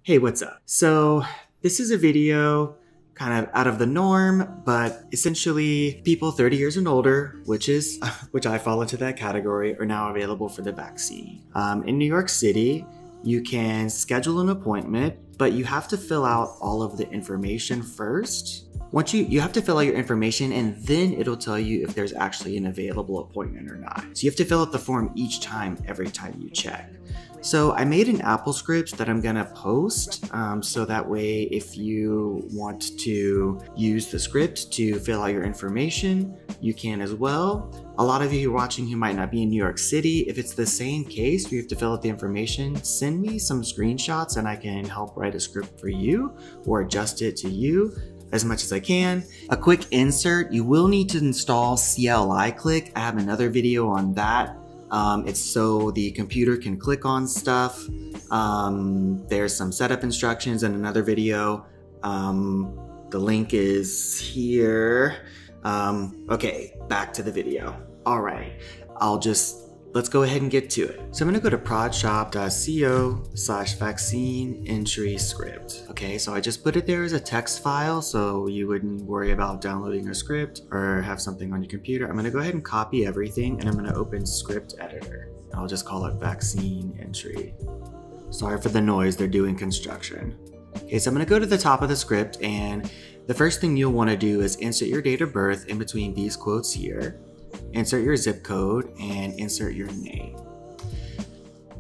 Hey, what's up? So this is a video kind of out of the norm, but essentially people 30 years and older, which I fall into that category, are now available for the vaccine. In New York City, you can schedule an appointment, but you have to fill out all of the information first. Once you have to fill out your information, and then it'll tell you if there's actually an available appointment or not. So you have to fill out the form each time, every time you check. So I made an AppleScript that I'm gonna post, so that way if you want to use the script to fill out your information, you can as well. A lot of you watching who might not be in New York City, if it's the same case, you have to fill out the information, send me some screenshots and I can help write a script for you or adjust it to you as much as I can. A quick insert, you will need to install CLI Click. I have another video on that. It's so the computer can click on stuff. There's some setup instructions in another video. The link is here. Okay, back to the video. All right, let's go ahead and get to it. So I'm gonna go to prodshop.co/vaccine entry script. Okay, so I just put it there as a text file so you wouldn't worry about downloading a script or have something on your computer. I'm gonna go ahead and copy everything and I'm gonna open script editor. I'll just call it vaccine entry. Sorry for the noise, they're doing construction. Okay, so I'm gonna go to the top of the script, and the first thing you'll wanna do is insert your date of birth in between these quotes here. Insert your zip code and insert your name.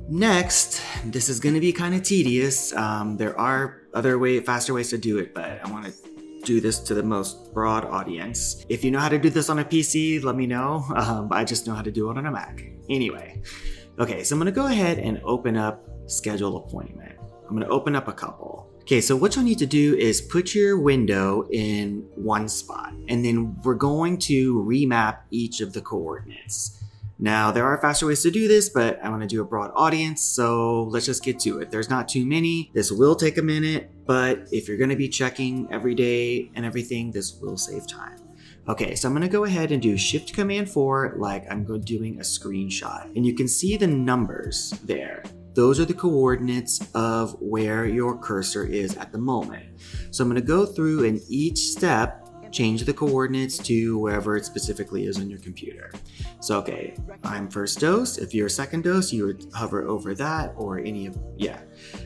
Next, this is going to be kind of tedious. There are faster ways to do it, but I want to do this to the most broad audience. If you know how to do this on a PC, let me know. I just know how to do it on a Mac. Anyway, okay, so I'm going to go ahead and open up schedule appointment. I'm going to open up a couple. Okay, so what you'll need to do is put your window in one spot, and then we're going to remap each of the coordinates. Now, there are faster ways to do this, but I want to do a broad audience, so let's just get to it. There's not too many. This will take a minute, but if you're going to be checking every day and everything, this will save time. Okay, so I'm going to go ahead and do Shift Command 4 like I'm doing a screenshot, and you can see the numbers there. Those are the coordinates of where your cursor is at the moment. So I'm going to go through and each step change the coordinates to wherever it specifically is on your computer. So okay, I'm first dose. If you're second dose, you would hover over that or any of, yeah.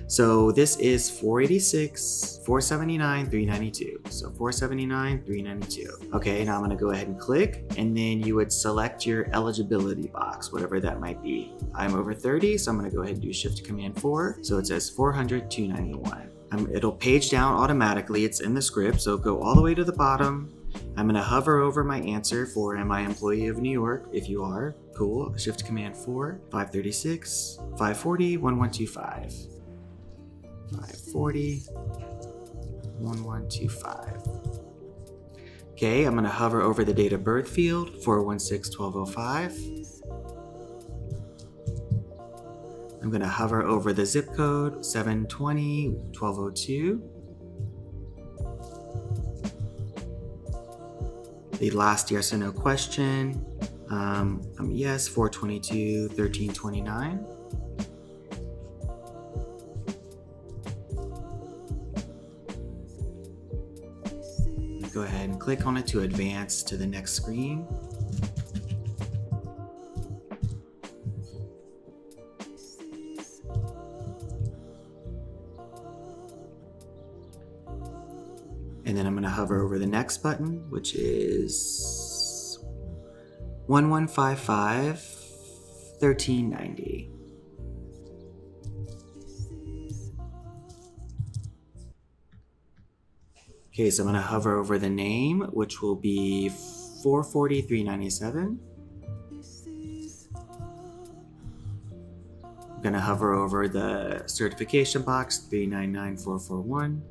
So this is 486, 479, 392. So 479, 392. Okay, now I'm gonna go ahead and click, and then you would select your eligibility box, whatever that might be. I'm over 30, so I'm gonna go ahead and do Shift Command 4. So it says 400, 291. It'll page down automatically. It's in the script, so go all the way to the bottom. I'm gonna hover over my answer for am I employee of New York? If you are, cool. Shift Command 4, 536, 540, 1125. 540, 1125. Okay, I'm gonna hover over the date of birth field, 416-1205. I'm going to hover over the zip code, 720-1202. The last yes or no question, yes, 422-1329. Go ahead and click on it to advance to the next screen. And then I'm going to hover over the next button, which is 1155-1390. Okay, so I'm going to hover over the name, which will be 440-397. I'm going to hover over the certification box, 399441.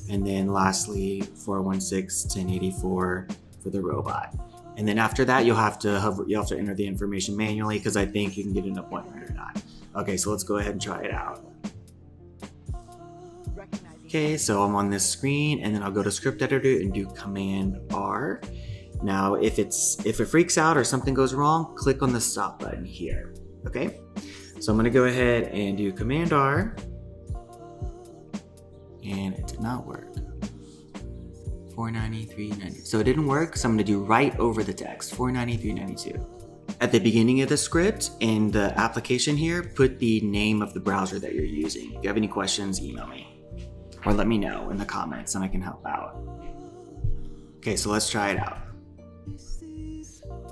And then lastly, 416-1084 for the robot. And then after that, you'll have to enter the information manually because I think you can get an appointment or not. Okay, so let's go ahead and try it out. Okay, so I'm on this screen, and then I'll go to script editor and do Command R. Now, if it freaks out or something goes wrong, click on the stop button here. Okay, so I'm gonna go ahead and do Command R. and it did not work. 493.90. So it didn't work, so I'm gonna do right over the text, 493.92. At the beginning of the script, in the application here, put the name of the browser that you're using. If you have any questions, email me. Or let me know in the comments and I can help out. Okay, so let's try it out.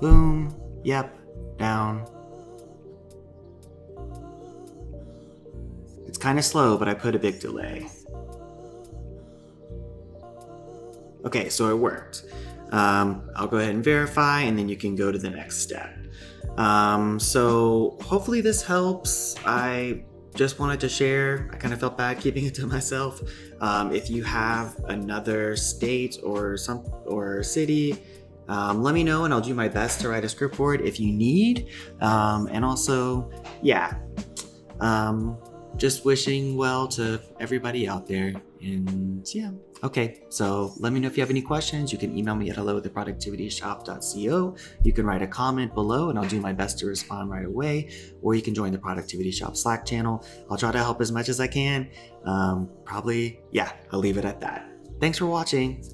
Boom, yep, down. It's kind of slow, but I put a big delay. Okay, so it worked. I'll go ahead and verify, and then you can go to the next step. So hopefully this helps. I just wanted to share. I kind of felt bad keeping it to myself. If you have another state or city, let me know and I'll do my best to write a script for it if you need. And also, yeah, just wishing well to everybody out there. And yeah, okay, so let me know if you have any questions. You can email me at hello@theproductivityshop.co. You can write a comment below and I'll do my best to respond right away. Or you can join the Productivity Shop Slack channel. I'll try to help as much as I can. Probably, yeah, I'll leave it at that. Thanks for watching.